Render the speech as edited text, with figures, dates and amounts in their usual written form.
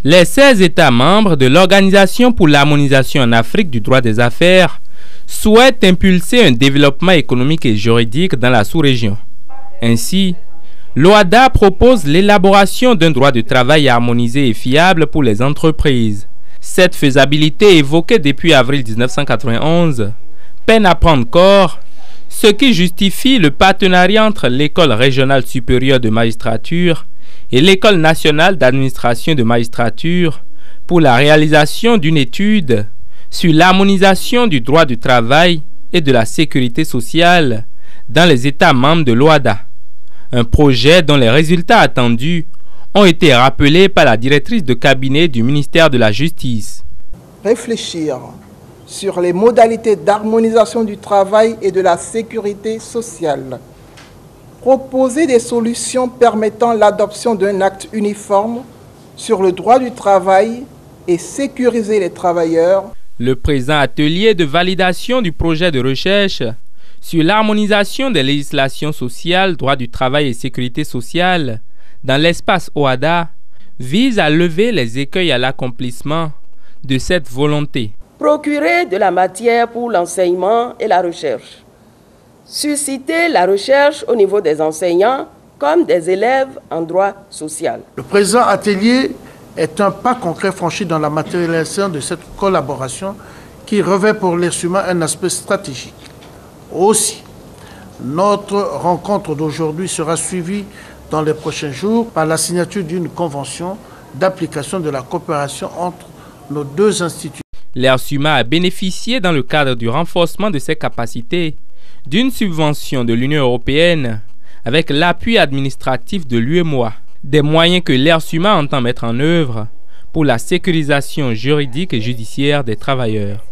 Les 16 États membres de l'Organisation pour l'harmonisation en Afrique du droit des affaires souhaitent impulser un développement économique et juridique dans la sous-région. Ainsi, l'OHADA propose l'élaboration d'un droit du travail harmonisé et fiable pour les entreprises. Cette faisabilité évoquée depuis avril 1991 peine à prendre corps, ce qui justifie le partenariat entre l'École régionale supérieure de magistrature et l'École nationale d'administration de magistrature pour la réalisation d'une étude sur l'harmonisation du droit du travail et de la sécurité sociale dans les États membres de l'OHADA. Un projet dont les résultats attendus ont été rappelés par la directrice de cabinet du ministère de la Justice. Réfléchir sur les modalités d'harmonisation du travail et de la sécurité sociale. Proposer des solutions permettant l'adoption d'un acte uniforme sur le droit du travail et sécuriser les travailleurs. Le présent atelier de validation du projet de recherche sur l'harmonisation des législations sociales, droit du travail et sécurité sociale dans l'espace OHADA vise à lever les écueils à l'accomplissement de cette volonté. Procurer de la matière pour l'enseignement et la recherche. Susciter la recherche au niveau des enseignants comme des élèves en droit social. Le présent atelier est un pas concret franchi dans la matérialisation de cette collaboration qui revêt pour l'être humain un aspect stratégique. Aussi, notre rencontre d'aujourd'hui sera suivie dans les prochains jours par la signature d'une convention d'application de la coopération entre nos deux institutions. L'ERSUMA a bénéficié dans le cadre du renforcement de ses capacités d'une subvention de l'Union européenne avec l'appui administratif de l'UEMOA, des moyens que l'ERSUMA entend mettre en œuvre pour la sécurisation juridique et judiciaire des travailleurs.